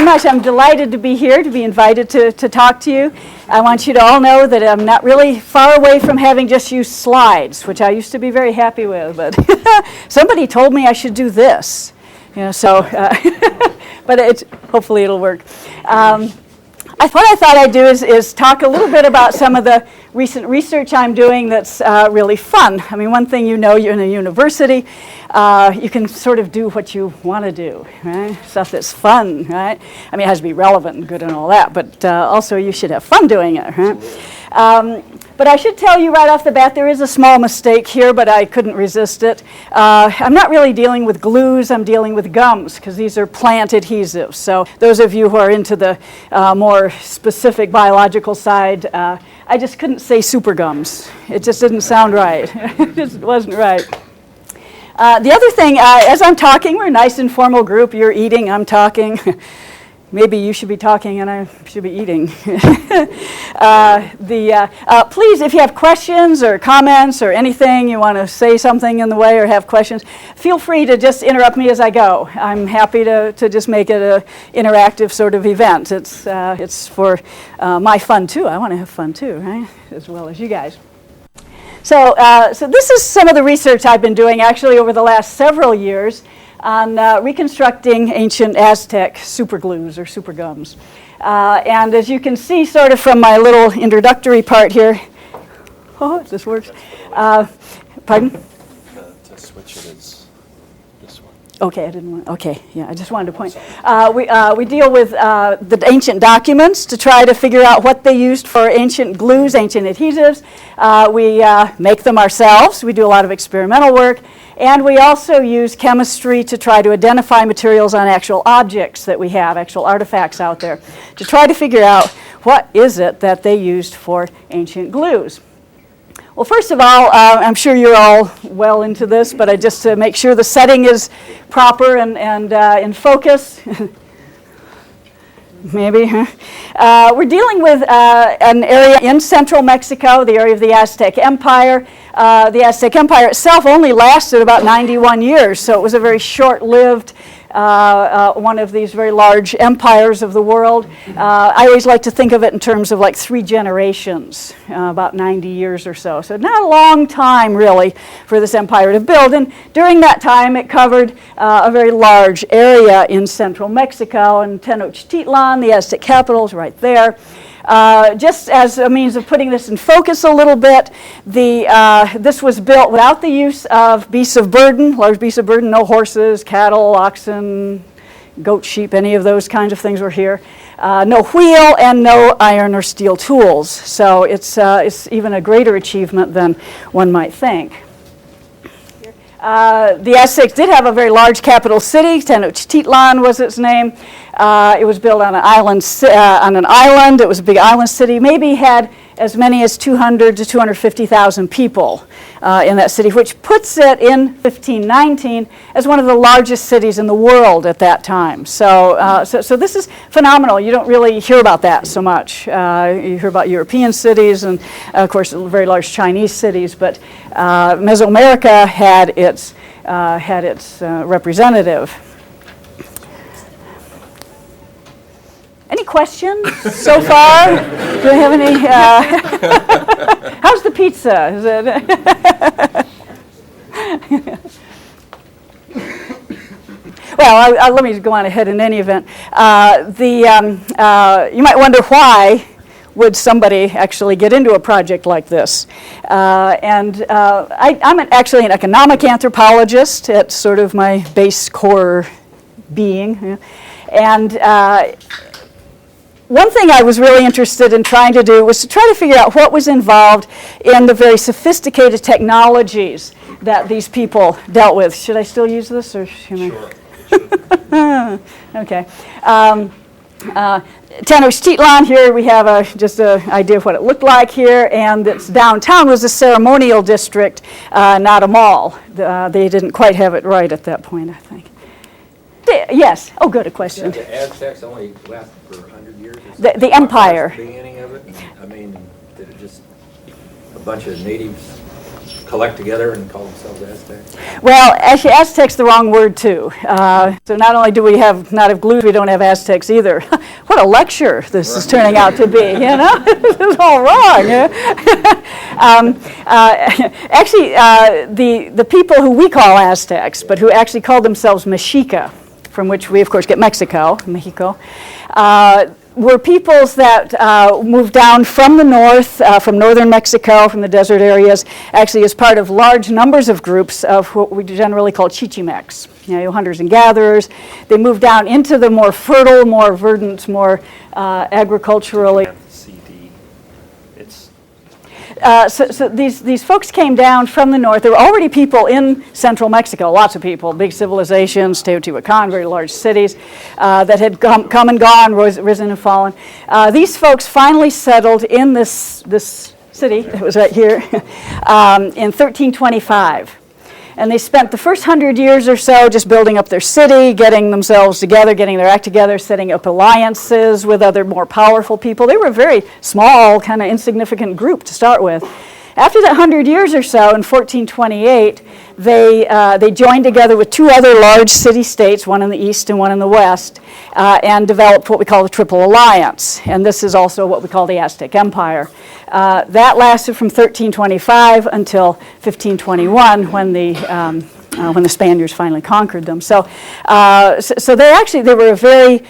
much. I'm delighted to be here, to be invited to talk to you. I want you to all know that I'm not really far away from having just used slides, which I used to be very happy with, but somebody told me I should do this. You know, so, but hopefully it'll work. What I thought I'd do is talk a little bit about some of the recent research I'm doing that's really fun. I mean, one thing you know, you're in a university, you can sort of do what you want to do, right? Stuff that's fun, right? I mean, it has to be relevant and good and all that, but also you should have fun doing it, right? But I should tell you right off the bat, there is a small mistake here, but I couldn't resist it. I'm not really dealing with glues, I'm dealing with gums, because these are plant adhesives. So those of you who are into the more specific biological side, I just couldn't say super gums. It just didn't sound right. It just wasn't right. The other thing, as I'm talking, we're a nice informal group. You're eating, I'm talking. Maybe you should be talking and I should be eating. Please, if you have questions or comments or anything, you want to say something in the way or have questions, feel free to just interrupt me as I go. I'm happy to just make it an interactive sort of event. It's for my fun too. I want to have fun too, right? As well as you guys. So this is some of the research I've been doing actually over the last several years on reconstructing ancient Aztec superglues or supergums. And as you can see sort of from my little introductory part here, oh, this works. Pardon? To switch it is this one. Okay, I didn't want, okay, yeah, I just wanted to point. We deal with the ancient documents to try to figure out what they used for ancient glues, ancient adhesives. We make them ourselves. We do a lot of experimental work. And we also use chemistry to try to identify materials on actual objects that we have, actual artifacts out there, to try to figure out what is it that they used for ancient glues. Well, first of all, I'm sure you're all well into this, but just to make sure the setting is proper and in focus. Maybe. We're dealing with an area in central Mexico, the area of the Aztec Empire. The Aztec Empire itself only lasted about 91 years, so it was a very short-lived one of these very large empires of the world. I always like to think of it in terms of like 3 generations, about 90 years or so. So not a long time, really, for this empire to build. And during that time, it covered a very large area in central Mexico, and Tenochtitlan, the Aztec capital, is right there. Just as a means of putting this in focus a little bit, this was built without the use of beasts of burden, large beasts of burden, no horses, cattle, oxen, goat, sheep, any of those kinds of things were here. No wheel and no iron or steel tools. So it's even a greater achievement than one might think. The Aztecs did have a very large capital city. Tenochtitlan was its name. It was built on an island. It was a big island city. Maybe had as many as 200 to 250,000 people in that city, which puts it in 1519 as one of the largest cities in the world at that time. So this is phenomenal. You don't really hear about that so much. You hear about European cities and, of course, very large Chinese cities, but Mesoamerica had its representative. Any questions so far? Do we have any? How's the pizza? Is it? Well, let me go on ahead in any event. You might wonder why would somebody actually get into a project like this? I'm actually an economic anthropologist at sort of my base core being. And one thing I was really interested in trying to do was to try to figure out what was involved in the very sophisticated technologies that these people dealt with. Should I still use this, or should I? Sure. Okay. Tenochtitlan, here we have just an idea of what it looked like here, and its downtown was a ceremonial district, not a mall. They didn't quite have it right at that point, I think. Yes. Oh, good, a question. The Aztecs only lasted for 100 years? The empire. The beginning of it? I mean, did it just, a bunch of natives collect together and call themselves Aztec? Well, actually, Aztec's the wrong word, too. So not only do we not have glues, we don't have Aztecs either. What a lecture this is turning out to be, you know? This is all wrong. Actually, the people who we call Aztecs, but who actually called themselves Mexica, from which we, of course, get Mexico, were peoples that moved down from the north, from northern Mexico, from the desert areas, actually as part of large numbers of groups of what we generally call Chichimecs, hunters and gatherers. They moved down into the more fertile, more verdant, more agriculturally. CD. It's So these folks came down from the north. There were already people in central Mexico, lots of people, big civilizations, Teotihuacan, very large cities that had come and gone, risen and fallen. These folks finally settled in this city that was right here in 1325. And they spent the first 100 years or so just building up their city, getting themselves together, getting their act together, setting up alliances with other more powerful people. They were a very small, kind of insignificant group to start with. After that 100 years or so, in 1428, they joined together with two other large city-states, one in the east and one in the west, and developed what we call the Triple Alliance. And this is also what we call the Aztec Empire. That lasted from 1325 until 1521, when the Spaniards finally conquered them. So they were a very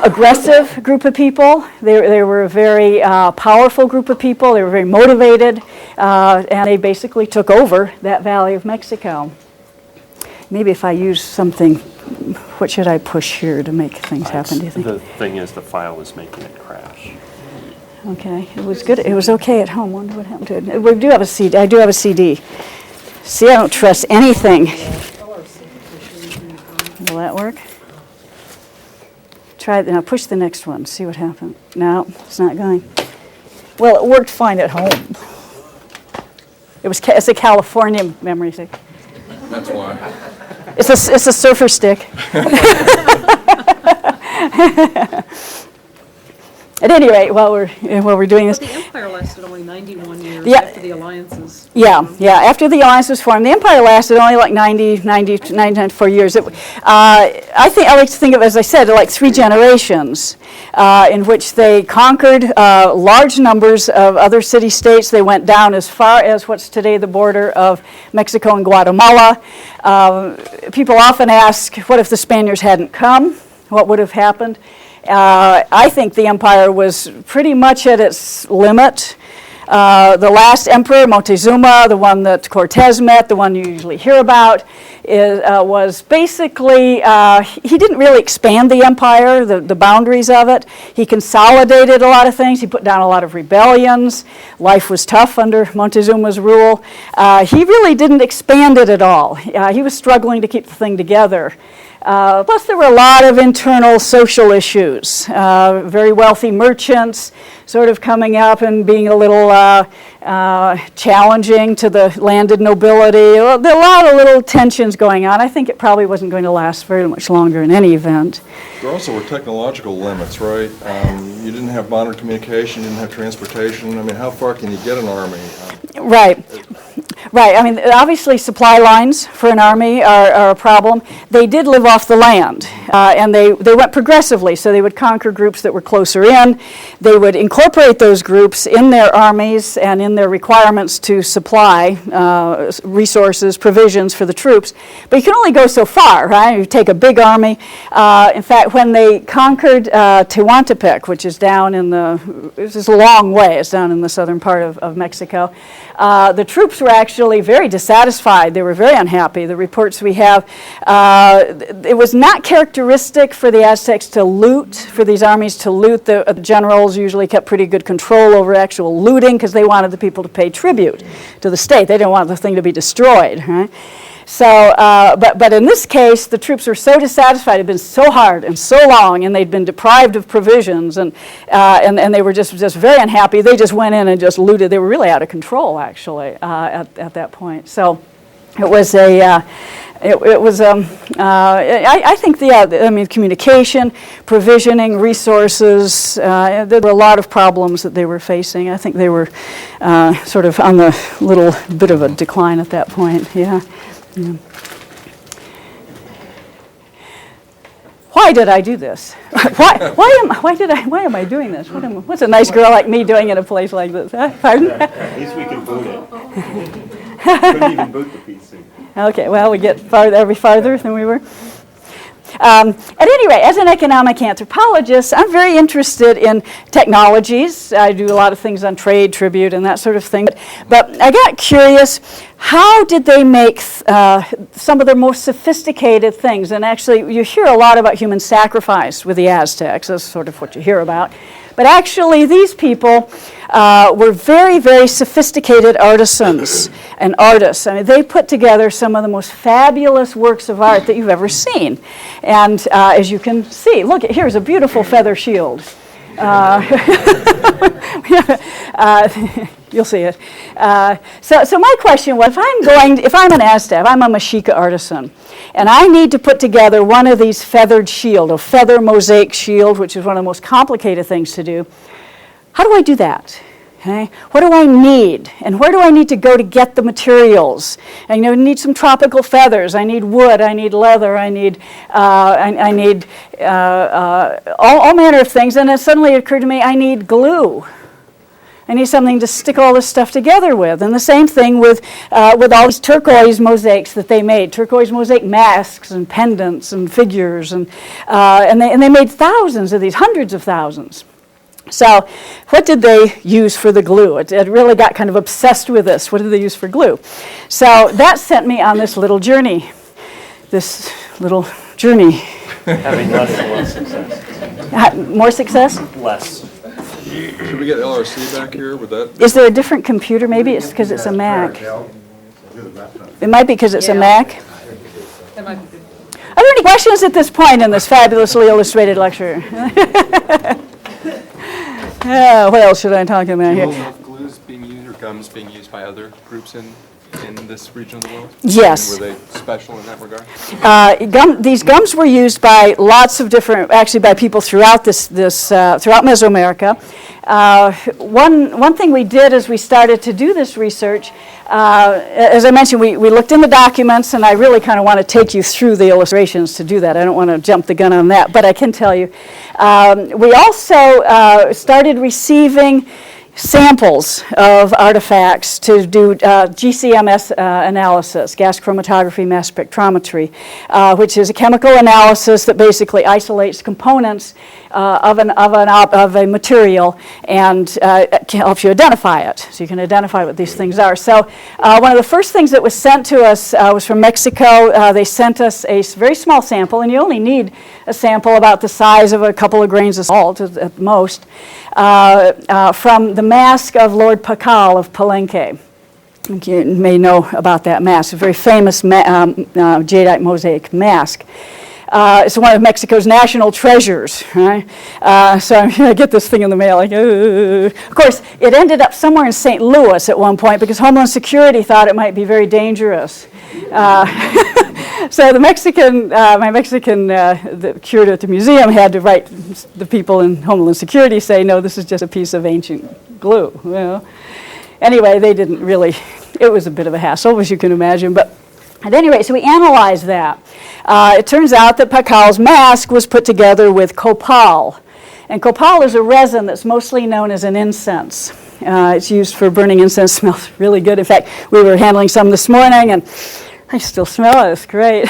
aggressive group of people. They were a very powerful group of people. They were very motivated, and they basically took over that valley of Mexico. Maybe if I use something, what should I push here to make things happen, do you think? The thing is, the file is making it crash. Okay, it was good. It was okay at home. Wonder what happened to it. We do have a CD. I do have a CD. See, I don't trust anything. Will that work? Try it. Now push the next one. See what happens. No, it's not going. Well, it worked fine at home. It's a California memory stick. That's why. It's a surfer stick. At any rate, while we're doing this, But the empire lasted only 91 years Yeah. after the alliances. yeah. After the alliance was formed, the empire lasted only like 94 years. I like to think of it, as I said, like 3 generations, in which they conquered large numbers of other city-states. They went down as far as what's today the border of Mexico and Guatemala. People often ask, what if the Spaniards hadn't come? What would have happened? I think the empire was pretty much at its limit. The last emperor, Montezuma, the one that Cortez met, the one you usually hear about, was basically, he didn't really expand the empire, the boundaries of it. He consolidated a lot of things. He put down a lot of rebellions. Life was tough under Montezuma's rule. He really didn't expand it at all. He was struggling to keep the thing together. Plus, there were a lot of internal social issues. Very wealthy merchants sort of coming up and being a little challenging to the landed nobility. There are a lot of little tensions going on. I think it probably wasn't going to last very much longer in any event. There also were technological limits, right? You didn't have modern communication, you didn't have transportation. I mean, how far can you get an army? Right. I mean, obviously supply lines for an army are a problem. They did live off the land, and they went progressively. So they would conquer groups that were closer in. They would incorporate those groups in their armies and in their requirements to supply resources, provisions for the troops. But you can only go so far, right? You take a big army. In fact, when they conquered Tehuantepec, which is down in this is a long way, it's down in the southern part of Mexico, the troops were actually very dissatisfied. They were very unhappy. The reports we have, it was not characteristic for the Aztecs to loot, for these armies to loot. The generals usually kept pretty good control over actual looting because they wanted the people to pay tribute to the state. They didn't want the thing to be destroyed, right? So, but in this case, the troops were so dissatisfied. It had been so hard and so long, and they'd been deprived of provisions, and they were just very unhappy. They just went in and just looted. They were really out of control, actually, at that point. So it was it was, I think, communication, provisioning, resources, there were a lot of problems that they were facing. I think they were sort of on the little bit of a decline at that point, yeah. Why did I do this? Why am I doing this? What's a nice girl like me doing in a place like this? Huh? Pardon? At least we can boot it. Couldn't even boot the PC. Okay, well, we get farther than we were. At any rate, as an economic anthropologist, I'm very interested in technologies. I do a lot of things on trade, tribute, and that sort of thing. But I got curious, how did they make some of their most sophisticated things? And actually, you hear a lot about human sacrifice with the Aztecs. That's sort of what you hear about. But actually, these people were very, very sophisticated artisans and artists. I mean, they put together some of the most fabulous works of art that you've ever seen. And as you can see, look, here's a beautiful feather shield. You'll see it. So my question was, if I'm an Aztec, I'm a Mexica artisan, and I need to put together one of these feathered shield, a feather mosaic shield, which is one of the most complicated things to do, how do I do that? Okay. What do I need? And where do I need to go to get the materials? I need some tropical feathers. I need wood. I need leather. I need all manner of things. And then suddenly it occurred to me, I need glue. I need something to stick all this stuff together with. And the same thing with all these turquoise mosaics that they made, turquoise mosaic masks and pendants and figures. And they made thousands of these, hundreds of thousands. So what did they use for the glue? It really got kind of obsessed with this. What did they use for glue? So that sent me on this little journey. Having less and less success. More success? Less. Should we get LRC back here with that? Is there a different computer? Maybe it's because it's a Mac. It might be because it's a Mac. That might be good. Are there any questions at this point in this fabulously illustrated lecture? What else should I talk about Do you know here? of glues being used or gums being used by other groups in this region of the world? Yes. Were they special in that regard? These gums were used by lots of different, actually by people throughout throughout Mesoamerica. One thing we did as we started to do this research, as I mentioned, we looked in the documents, and I really kind of want to take you through the illustrations to do that. I don't want to jump the gun on that, but I can tell you. We also started receiving samples of artifacts to do GCMS analysis, gas chromatography mass spectrometry, which is a chemical analysis that basically isolates components of a material and helps you identify it. So you can identify what these things are. So one of the first things that was sent to us was from Mexico. They sent us a very small sample, and you only need a sample about the size of a couple of grains of salt at most, from the mask of Lord Pakal of Palenque. You may know about that mask, a very famous jadeite mosaic mask. It's one of Mexico's national treasures, right? So I get this thing in the mail, like, Of course, it ended up somewhere in St. Louis at one point because Homeland Security thought it might be very dangerous. So the curator at the museum had to write the people in Homeland Security say, no, this is just a piece of ancient glue. Well, anyway, they didn't really, it was a bit of a hassle, as you can imagine, but at any rate, so we analyzed that. It turns out that Pakal's mask was put together with copal. And copal is a resin that's mostly known as an incense. It's used for burning incense. Smells really good. In fact, we were handling some this morning, and I still smell it. It's great.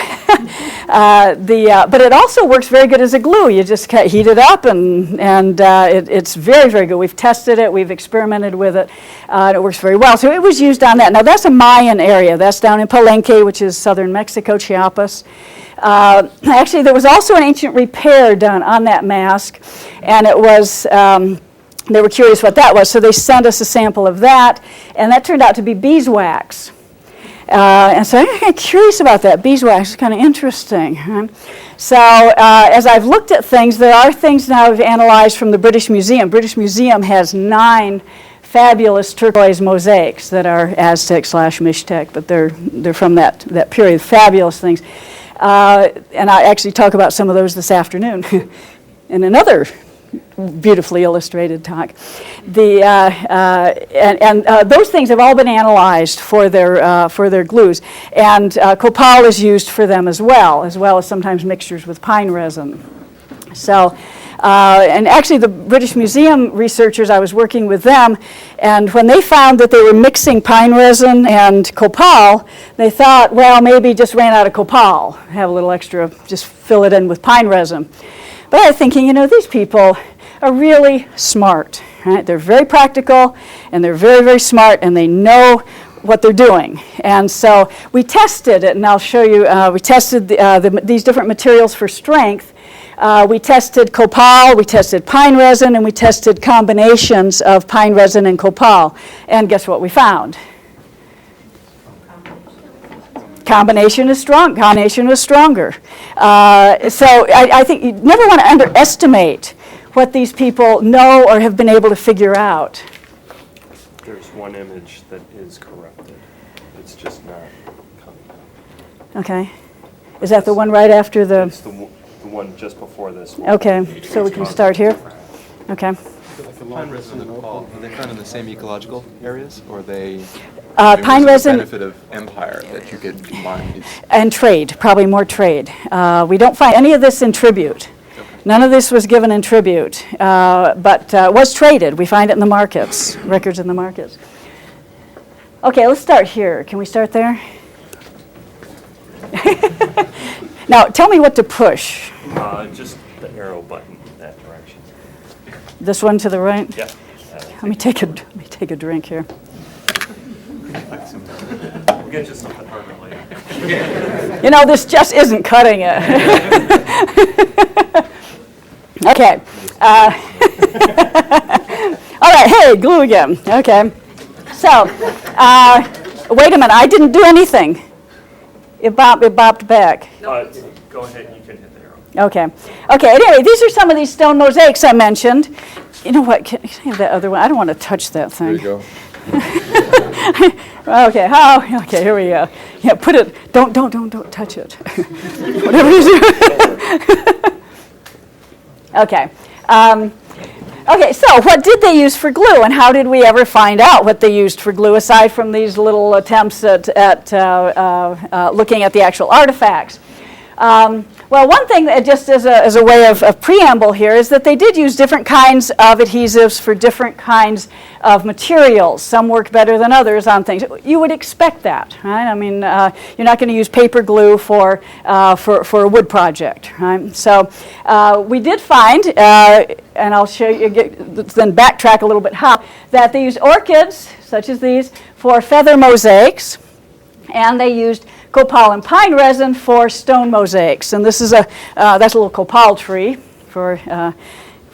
But it also works very good as a glue. You just heat it up, and it's very, very good. We've tested it. We've experimented with it. And it works very well. So it was used on that. Now, that's a Mayan area. That's down in Palenque, which is southern Mexico, Chiapas. Actually, there was also an ancient repair done on that mask, and it was... they were curious what that was, so they sent us a sample of that, and that turned out to be beeswax. And so I'm kind of curious about that. Beeswax is kind of interesting. Huh? So as I've looked at things, there are things now I've analyzed from the British Museum. British Museum has 9 fabulous turquoise mosaics that are Aztec/Mixtec, but they're from that period. Fabulous things. And I actually talk about some of those this afternoon in another beautifully illustrated talk. Those things have all been analyzed for their glues, and copal is used for them as well as sometimes mixtures with pine resin. So, and actually the British Museum researchers, I was working with them, and when they found that they were mixing pine resin and copal, they thought, well, maybe just ran out of copal, have a little extra, just fill it in with pine resin. But I was thinking, these people are really smart, right? They're very practical, and they're very, very smart, and they know what they're doing. And so we tested it, and I'll show you, we tested these different materials for strength. We tested copal, we tested pine resin, and we tested combinations of pine resin and copal. And guess what we found? Combination is strong. Combination is stronger. So I think you never want to underestimate what these people know or have been able to figure out. There's one image that is corrupted. It's just not coming out. Okay. Is that the one right after the? It's the one just before this one. Okay. So we can start here. Okay. Pine resin and copal, are they found in the same ecological areas, or are they? Pine resin. Benefit of empire that you could combine these. And trade, probably more trade. We don't find any of this in tribute. None of this was given in tribute, but was traded. We find it in the markets, records in the markets. Okay, let's start here. Can we start there? Now, tell me what to push. Just the arrow button in that direction. This one to the right? Yeah. Let me take a drink here. We'll get you something harder later. This just isn't cutting it. Okay. All right, hey, glue again. Okay. So, wait a minute, I didn't do anything. It bopped back. Go ahead, you can hit the arrow. Okay. Anyway, these are some of these stone mosaics I mentioned. You know what? Can I have that other one? I don't want to touch that thing. There you go. Okay. Okay. Here we go. Yeah. Put it. Don't touch it. Whatever you do. Okay. Okay. So, what did they use for glue, and how did we ever find out what they used for glue, aside from these little attempts at looking at the actual artifacts? Well, one thing that just as a way of preamble here is that they did use different kinds of adhesives for different kinds of materials. Some work better than others on things. You would expect that, right? I mean, you're not going to use paper glue for a wood project, right? So we did find, and I'll show you, then backtrack a little bit how, that they used orchids, such as these, for feather mosaics, and they used copal and pine resin for stone mosaics. And this is that's a little copal tree for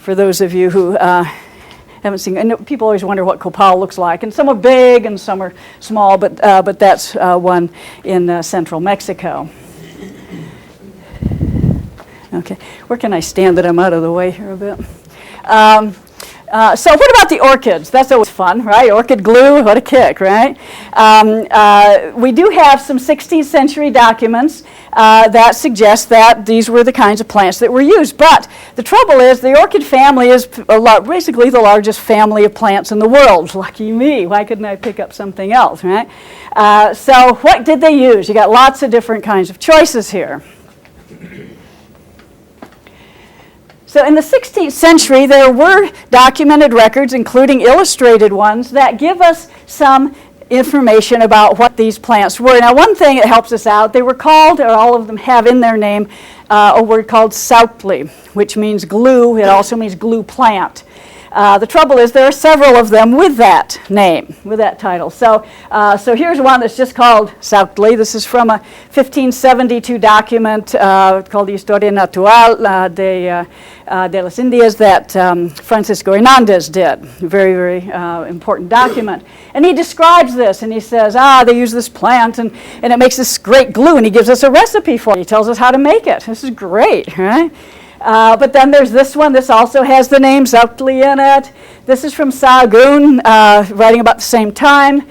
those of you who haven't seen. And people always wonder what copal looks like, and some are big and some are small, but that's one in central Mexico. Okay, where can I stand that I'm out of the way here a bit? So what about the orchids? That's always fun, right? Orchid glue, what a kick, right? We do have some 16th century documents that suggest that these were the kinds of plants that were used. But the trouble is the orchid family is basically the largest family of plants in the world. Lucky me. Why couldn't I pick up something else, right? So what did they use? You got lots of different kinds of choices here. So in the 16th century, there were documented records, including illustrated ones, that give us some information about what these plants were. Now, one thing that helps us out, they were called, or all of them have in their name, a word called Sauckley, which means glue. It also means glue plant. The trouble is there are several of them with that name, with that title. So here's one that's just called Sauckley. This is from a 1572 document called the Historia Natural de las Indias that Francisco Hernandez did. Very, very important document. And he describes this, and he says, they use this plant, and it makes this great glue, and he gives us a recipe for it. He tells us how to make it. This is great, right? But then there's this one. This also has the name Zoutley in it. This is from Sahagún, writing about the same time.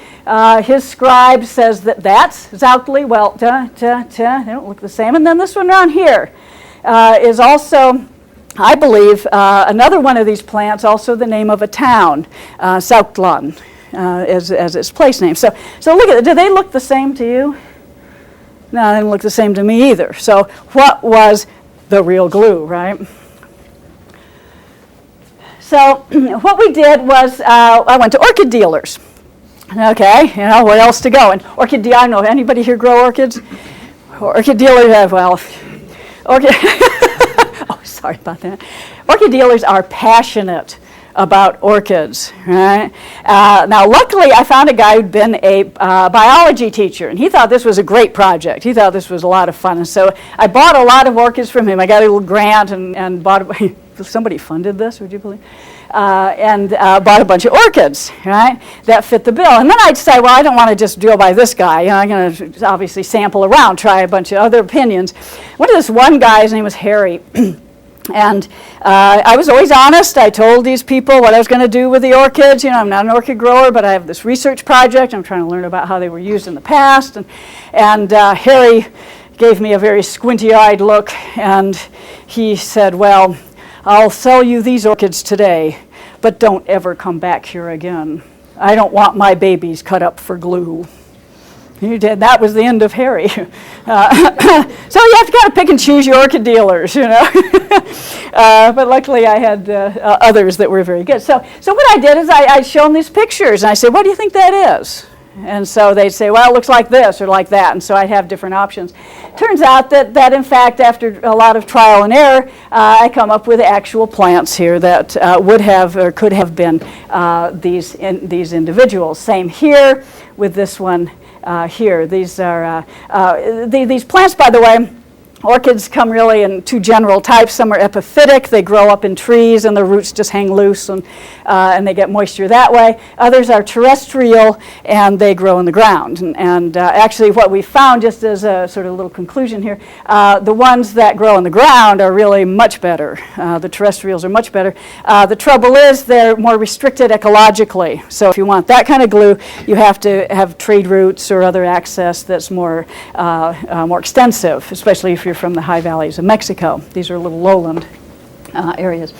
His scribe says that that's Zoutley. Well, they don't look the same. And then this one around here is also, I believe, another one of these plants, also the name of a town, Zoutlán, as its place name. So look at it. Do they look the same to you? No, they don't look the same to me either. So what was the real glue, right? So what we did was I went to orchid dealers. Okay, where else to go? And orchid dealers, I don't know, anybody here grow orchids? Orchid dealers have, orchid, oh, sorry about that. Orchid dealers are passionate about orchids, right? Now, luckily, I found a guy who'd been a biology teacher, and he thought this was a great project. He thought this was a lot of fun, and so I bought a lot of orchids from him. I got a little grant and bought somebody funded this, would you believe? And bought a bunch of orchids, right, that fit the bill. And then I decided, well, I don't want to just go by this guy. I'm going to obviously sample around, try a bunch of other opinions. Went to this one guy, his name was Harry. And I was always honest. I told these people what I was going to do with the orchids. I'm not an orchid grower, but I have this research project. I'm trying to learn about how they were used in the past. And Harry gave me a very squinty-eyed look, and he said, well, I'll sell you these orchids today, but don't ever come back here again. I don't want my babies cut up for glue. He did. That was the end of Harry. So you have to kind of pick and choose your orchid dealers, But luckily I had others that were very good. So what I did is I showed them these pictures, and I said, what do you think that is? And so they'd say, well, it looks like this or like that. And so I'd have different options. Turns out that in fact, after a lot of trial and error, I come up with actual plants here that would have or could have been these individuals. Same here with this one. Here, these are these plants, by the way. Orchids come really in two general types. Some are epiphytic; they grow up in trees, and the roots just hang loose, and they get moisture that way. Others are terrestrial, and they grow in the ground. And actually, what we found, just as a sort of little conclusion here, the ones that grow in the ground are really much better. The terrestrials are much better. The trouble is they're more restricted ecologically. So if you want that kind of glue, you have to have trade routes or other access that's more extensive, especially if you're from the high valleys of Mexico. These are little lowland areas.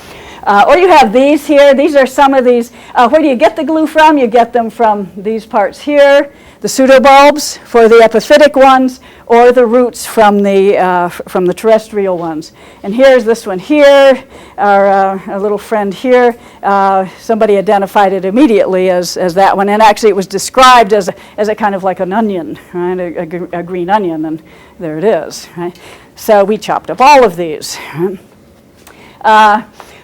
Or you have these here. These are some of these. Where do you get the glue from? You get them from these parts here, the pseudobulbs for the epiphytic ones, or the roots from the terrestrial ones. And here's this one here, our little friend here. Somebody identified it immediately as that one, and actually it was described as a kind of like an onion, right? A green onion, and there it is, right? So we chopped up all of these.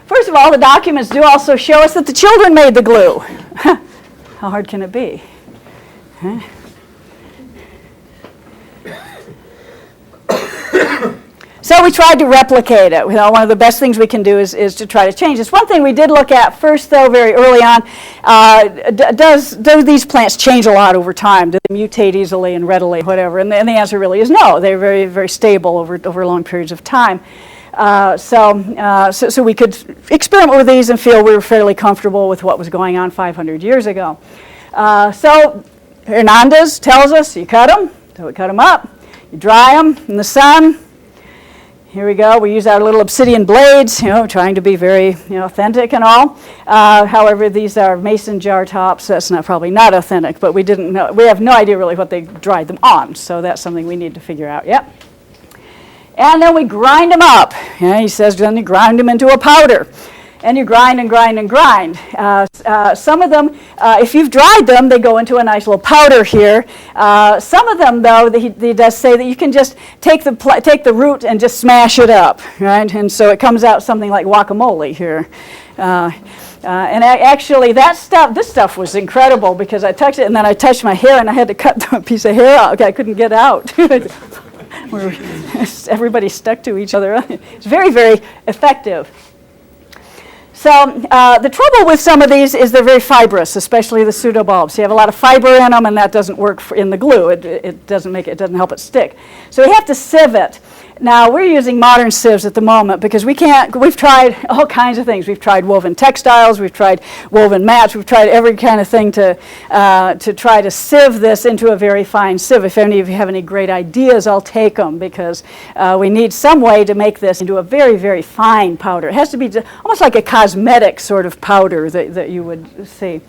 First of all, the documents do also show us that the children made the glue. How hard can it be? So we tried to replicate it. One of the best things we can do is to try to change this. One thing we did look at first, though, very early on, do these plants change a lot over time? Do they mutate easily and readily, whatever? And the answer really is no. They're very, very stable over long periods of time. So we could experiment with these and feel we were fairly comfortable with what was going on 500 years ago. So Hernandez tells us you cut them. So we cut them up. You dry them in the sun. Here we go. We use our little obsidian blades, trying to be very, authentic and all. However, these are mason jar tops. That's probably not authentic, but we didn't know. We have no idea really what they dried them on. So that's something we need to figure out. Yep. And then we grind them up. He says then you grind them into a powder. And you grind and grind and grind. Some of them, if you've dried them, they go into a nice little powder here. Some of them, though, he does say that you can just take the root and just smash it up, right? And so it comes out something like guacamole here. And actually, this stuff was incredible because I touched it and then I touched my hair and I had to cut a piece of hair out. Okay, I couldn't get out. Everybody stuck to each other. It's very, very effective. So the trouble with some of these is they're very fibrous, especially the pseudobulbs. You have a lot of fiber in them, and that doesn't work in the glue. It doesn't help it stick. So we have to sieve it. Now, we're using modern sieves at the moment because we've tried all kinds of things. We've tried woven textiles, we've tried woven mats, we've tried every kind of thing to try to sieve this into a very fine sieve. If any of you have any great ideas, I'll take them, because we need some way to make this into a very, very fine powder. It has to be almost like a cosmetic sort of powder that you would see.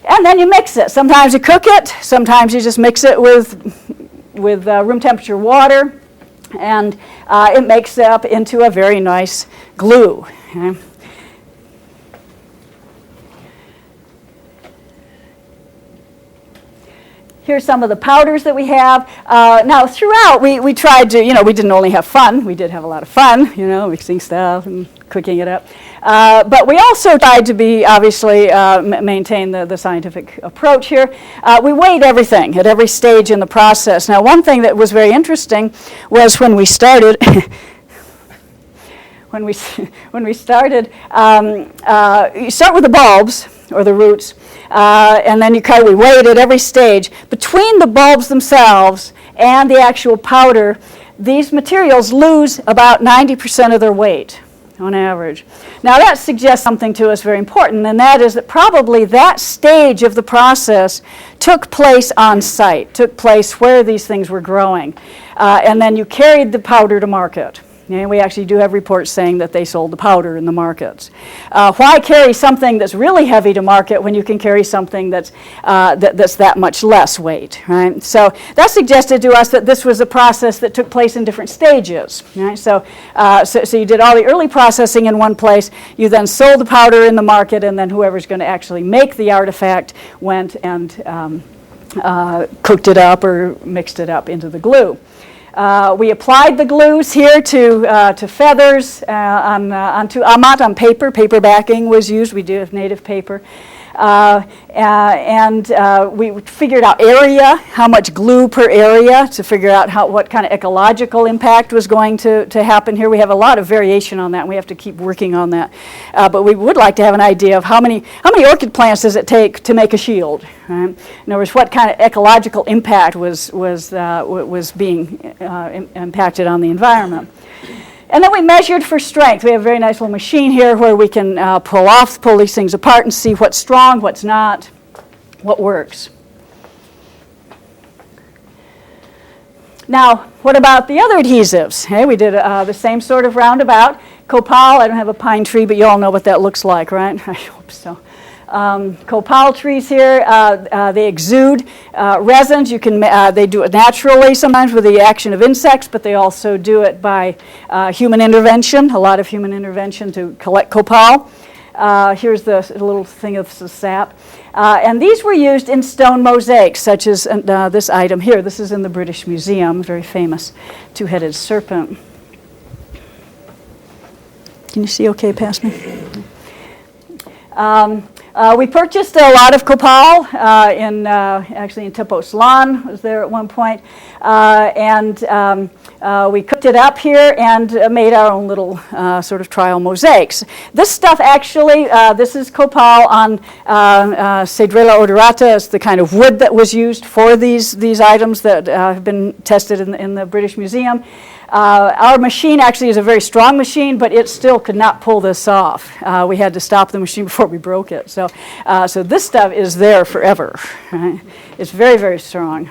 And then you mix it. Sometimes you cook it, sometimes you just mix it with room temperature water. And it makes it up into a very nice glue. Okay? Here's some of the powders that we have. Now, throughout, we tried to, we didn't only have fun. We did have a lot of fun, mixing stuff and cooking it up. But we also tried to be, obviously, maintain the scientific approach here. We weighed everything at every stage in the process. Now, one thing that was very interesting was when we started, you start with the bulbs, or the roots, and then we weighed at every stage. Between the bulbs themselves and the actual powder, these materials lose about 90% of their weight on average. Now that suggests something to us very important, and that is that probably that stage of the process took place on site, took place where these things were growing, and then you carried the powder to market. And we actually do have reports saying that they sold the powder in the markets. Why carry something that's really heavy to market when you can carry something that's that much less weight, right? So that suggested to us that this was a process that took place in different stages, right? So you did all the early processing in one place, you then sold the powder in the market, and then whoever's going to actually make the artifact went and cooked it up or mixed it up into the glue. We applied the glues here to feathers, onto amat on paper. Paper backing was used. We do have native paper. And we figured out area, how much glue per area, to figure out what kind of ecological impact was going to happen here. We have a lot of variation on that, and we have to keep working on that. But we would like to have an idea of how many orchid plants does it take to make a shield. Right? In other words, what kind of ecological impact was being impacted on the environment. And then we measured for strength. We have a very nice little machine here where we can pull these things apart and see what's strong, what's not, what works. Now, what about the other adhesives? Hey, we did the same sort of roundabout. Copal, I don't have a pine tree, but you all know what that looks like, right? I hope so. Copal trees here, they exude resins. They do it naturally sometimes with the action of insects, but they also do it by human intervention, a lot of human intervention to collect copal. Here's the little thing of the sap. And these were used in stone mosaics, such as this item here. This is in the British Museum, very famous two-headed serpent. Can you see okay past me? We purchased a lot of copal actually in Tepos Lan, was there at one point, and we cooked it up here and made our own little sort of trial mosaics. This stuff actually, this is copal on Cedrela odorata. It's the kind of wood that was used for these items that have been tested in the British Museum. Our machine actually is a very strong machine, but it still could not pull this off. We had to stop the machine before we broke it. So this stuff is there forever. Right? It's very, very strong.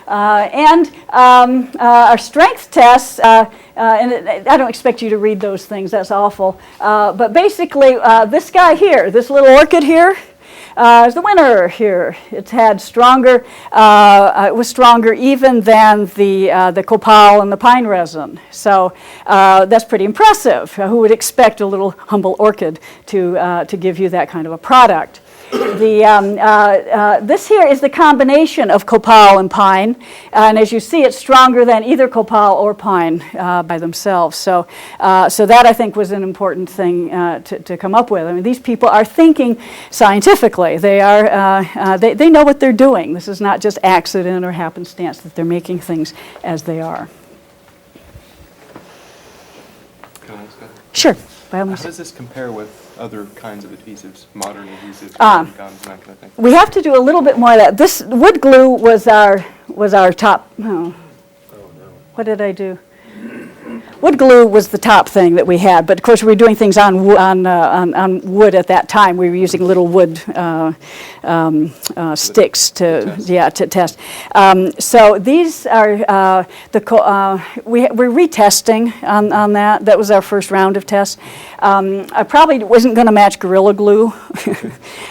And our strength tests, and I don't expect you to read those things, that's awful. But basically, this guy here, this little orchid here, is the winner here. It had stronger, it was stronger even than the copal and the pine resin. So that's pretty impressive. Who would expect a little humble orchid to give you that kind of a product? This here is the combination of copal and pine, and as you see, it's stronger than either copal or pine by themselves. So that I think was an important thing to come up with. I mean, these people are thinking scientifically. They know what they're doing. This is not just accident or happenstance that they're making things as they are. Can I ask that? Sure. How does this compare with other kinds of adhesives, modern adhesives, gums, and that kind of thing? We have to do a little bit more of that. This wood glue was our top. what did I do? Wood glue was the top thing that we had, but of course we were doing things on wood at that time. We were using little wood sticks to test. So these are we're retesting on that. That was our first round of tests. I probably wasn't going to match Gorilla Glue,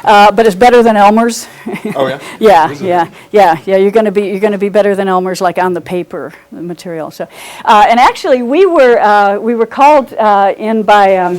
but it's better than Elmer's. Oh yeah. Yeah. You're going to be better than Elmer's, like on the paper, the material. So, and actually we were called in by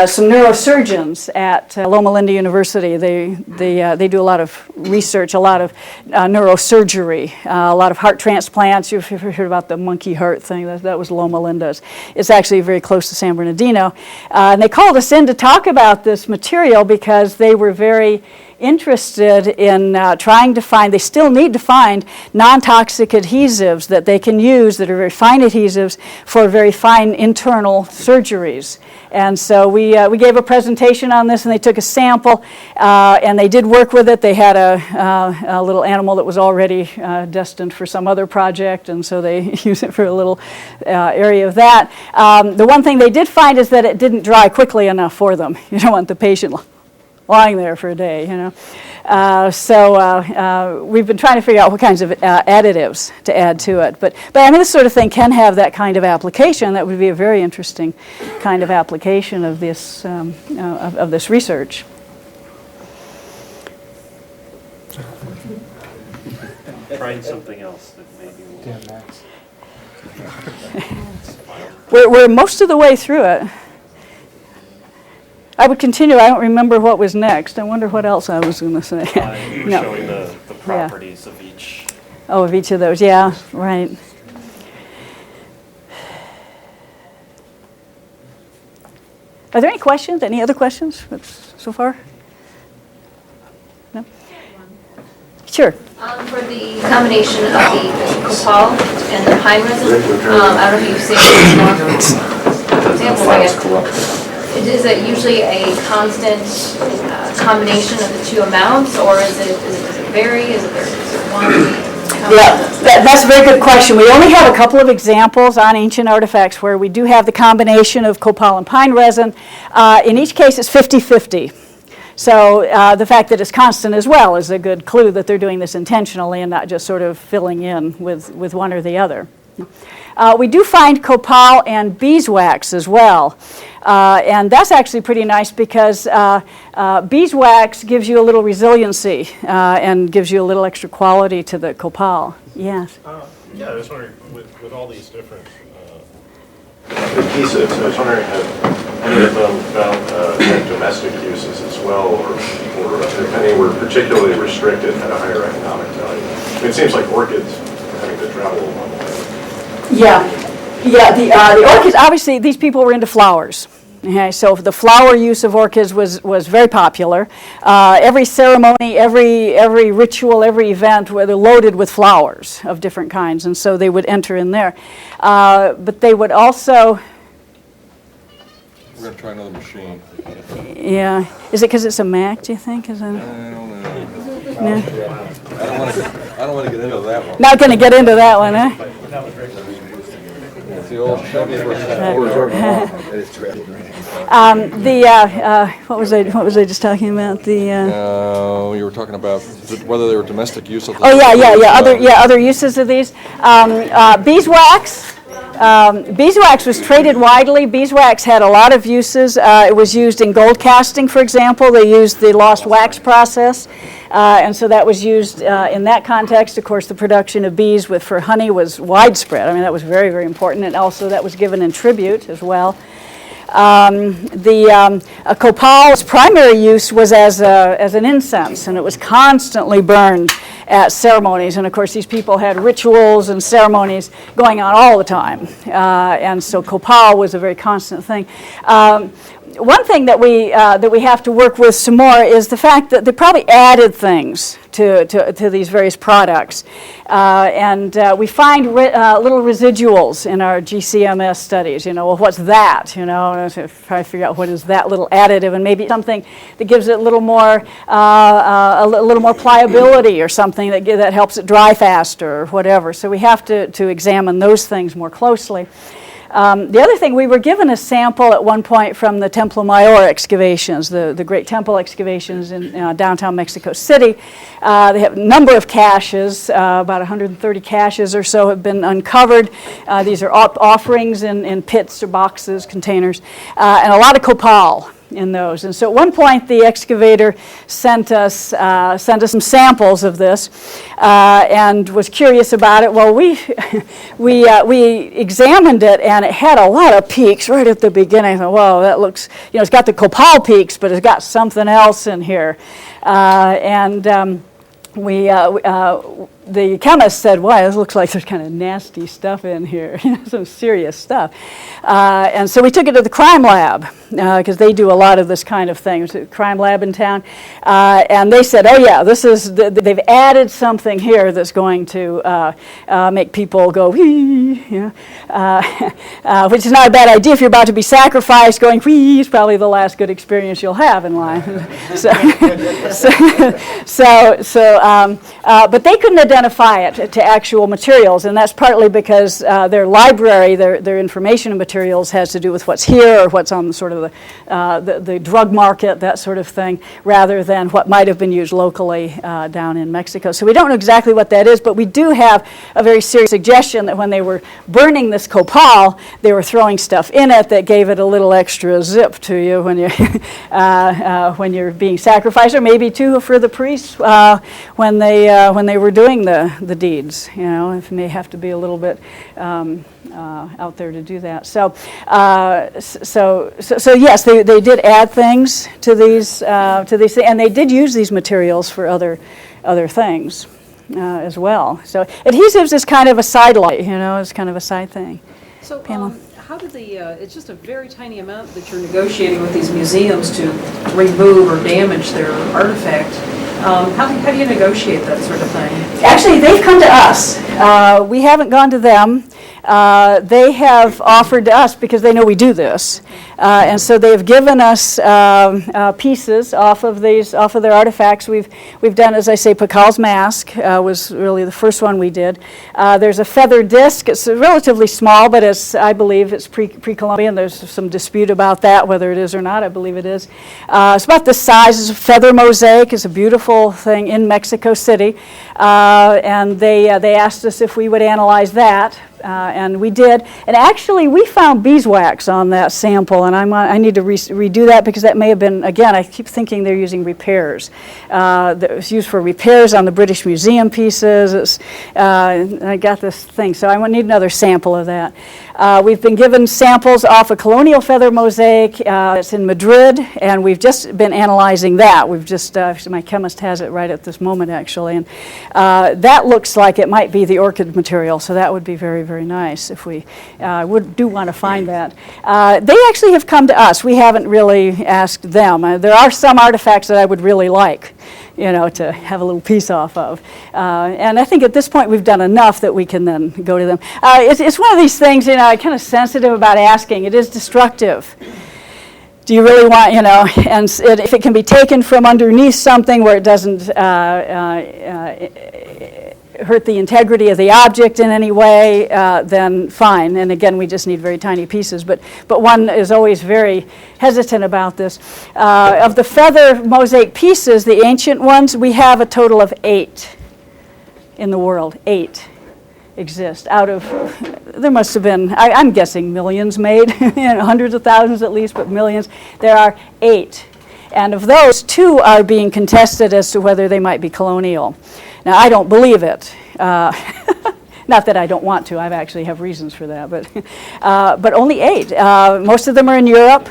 some neurosurgeons at Loma Linda University. They do a lot of research, a lot of neurosurgery, a lot of heart transplants. You've heard about the monkey heart thing. That was Loma Linda's. It's actually very close to San Bernardino. And they called us in to talk about this material because they were very interested in trying to find, they still need to find non-toxic adhesives that they can use that are very fine adhesives for very fine internal surgeries. And so we gave a presentation on this, and they took a sample, and they did work with it. They had a little animal that was already destined for some other project, and so they used it for a little area of that. The one thing they did find is that it didn't dry quickly enough for them. You don't want the patient lying there for a day, you know. So we've been trying to figure out what kinds of additives to add to it. But I mean, this sort of thing can have that kind of application. That would be a very interesting kind of application of this of this research. Trying something else that maybe will. Damn, Max. We're most of the way through it. I would continue. I don't remember what was next. I wonder what else I was going to say. You were showing the properties of each. Oh, of each of those. Yeah, right. Are there any questions? Any other questions so far? No? Sure. For the combination of the copal and the pine resin, I don't know if you've seen an example, I guess. Is it usually a constant combination of the two amounts, or does it vary? Is it one? Yeah, that's a very good question. We only have a couple of examples on ancient artifacts where we do have the combination of copal and pine resin. In each case, it's 50-50. So the fact that it's constant as well is a good clue that they're doing this intentionally and not just sort of filling in with one or the other. We do find copal and beeswax as well. And that's actually pretty nice because beeswax gives you a little resiliency and gives you a little extra quality to the copal. Yes. Yeah, I was wondering, with all these different adhesives, I was wondering if any of them found domestic uses as well, or if any were particularly restricted, had a higher economic value. I mean, it seems like orchids having to travel a long way. Yeah, the orchids, obviously these people were into flowers. Okay, so the flower use of orchids was very popular. Every ceremony, every ritual, every event were loaded with flowers of different kinds, and so they would enter in there. But they would also... We're going to try another machine. Yeah. Is it because it's a Mac, do you think? Is it? I don't know. No? I don't want to get into that one. Not going to get into that one, huh? It's the old Chevy versus what was I just talking about? you were talking about whether they were domestic use of the... Other uses of these. Beeswax. Beeswax was traded widely. Beeswax had a lot of uses. It was used in gold casting, for example. They used the lost wax process, and so that was used in that context. Of course, the production of bees for honey was widespread. I mean, that was very, very important, and also that was given in tribute as well. Copal's primary use was as an incense, and it was constantly burned at ceremonies. And of course, these people had rituals and ceremonies going on all the time, and so copal was a very constant thing. One thing that we have to work with some more is the fact that they probably added things to these various products. And we find little residuals in our GCMS studies. Well, what's that? Try to figure out what is that little additive, and maybe something that gives it a little more pliability, or something that helps it dry faster, or whatever. So we have to examine those things more closely. The other thing, we were given a sample at one point from the Templo Mayor excavations, the great temple excavations in downtown Mexico City. They have a number of caches, about 130 caches or so have been uncovered. These are offerings in pits or boxes, containers, and a lot of copal in those. And so at one point the excavator sent us some samples of this and was curious about it. Well, we examined it, and it had a lot of peaks right at the beginning. I thought, whoa, that looks, it's got the copal peaks, but it's got something else in here. The chemist said, "Why, this looks like there's kind of nasty stuff in here, some serious stuff." And so we took it to the crime lab, because they do a lot of this kind of thing. It's a crime lab in town. And they said, "Oh yeah, they've added something here that's going to make people go, whee," which is not a bad idea if you're about to be sacrificed. Going whee is probably the last good experience you'll have in life. But they couldn't identify it to actual materials, and that's partly because their library, their information and materials, has to do with what's here or what's on sort of the drug market, that sort of thing, rather than what might have been used locally down in Mexico. So we don't know exactly what that is, but we do have a very serious suggestion that when they were burning this copal, they were throwing stuff in it that gave it a little extra zip to you when you're being sacrificed, or maybe too for the priests when they were doing the deeds. It may have to be a little bit out there to do that. So yes, they did add things to these things, and they did use these materials for other things as well. So adhesives is kind of a sidelight, it's kind of a side thing. So, Pamela? how do it's just a very tiny amount that you're negotiating with these museums to remove or damage their artifact. How do you negotiate that sort of thing? Actually, they've come to us. We haven't gone to them. They have offered to us because they know we do this, and so they've given us pieces off of their artifacts. We've done, as I say, Pacal's mask was really the first one we did. There's a feather disc. It's relatively small, but I believe it's pre-Columbian. There's some dispute about that, whether it is or not. I believe it is. It's about the size. It's a feather mosaic. It's a beautiful thing in Mexico City, and they asked us if we would analyze that. And we did, and actually we found beeswax on that sample, and I need to redo that because that may have been, again, I keep thinking they're using repairs. That was used for repairs on the British Museum pieces. I got this thing, so I need another sample of that. We've been given samples off a colonial feather mosaic. It's in Madrid, and we've just been analyzing that. We've just, my chemist has it right at this moment, actually, and that looks like it might be the orchid material, so that would be very, very nice if we do want to find that. They actually have come to us. We haven't really asked them. There are some artifacts that I would really like, to have a little piece off of. And I think at this point we've done enough that we can then go to them. It's one of these things, I'm kind of sensitive about asking. It is destructive. Do you really want, and if it can be taken from underneath something where it doesn't hurt the integrity of the object in any way, then fine. And again, we just need very tiny pieces. But one is always very hesitant about this. Of the feather mosaic pieces, the ancient ones, we have a total of 8 in the world. 8 exist out of, there must have been, I'm guessing millions made, hundreds of thousands at least, but millions. There are 8. And of those, 2 are being contested as to whether they might be colonial. Now, I don't believe it. Not that I don't want to. I actually have reasons for that. But only 8. Most of them are in Europe,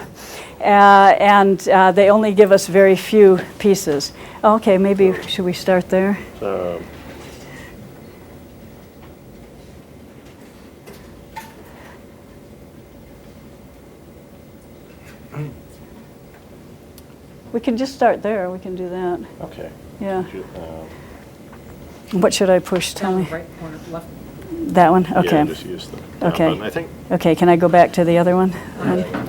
and they only give us very few pieces. Okay, maybe should we start there? We can just start there. We can do that. Okay. Yeah. What should I push? Tell Down me. the right corner, left. That one? Okay. Yeah, just use the down Okay. button. I think, Okay, can I go back to the other one?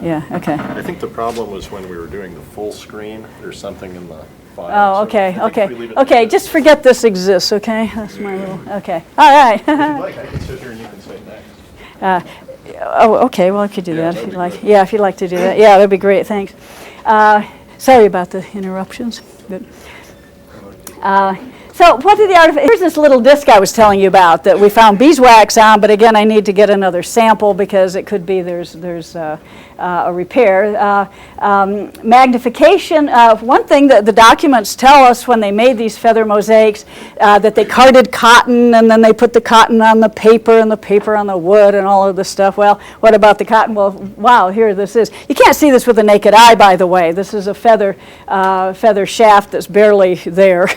Yeah, okay. I think the problem was when we were doing the full screen, there's something in the file. Oh, so okay, I think okay. if we leave it Okay, like just this- forget this exists, okay? That's my little, okay. All right. If you'd like, I can sit here and you can say next. Oh, okay, well, I could do Yeah, that if that'd you'd be like. good. Yeah, if you'd like to do that. Yeah, that'd be great, thanks. Sorry about the interruptions. Good. So what did the artifact, here's this little disc I was telling you about that we found beeswax on, but again, I need to get another sample because it could be there's a repair. Magnification, one thing that the documents tell us when they made these feather mosaics, that they carded cotton and then they put the cotton on the paper and the paper on the wood and all of this stuff. Well, what about the cotton? Well, wow, here this is. You can't see this with the naked eye, by the way. This is a feather shaft that's barely there.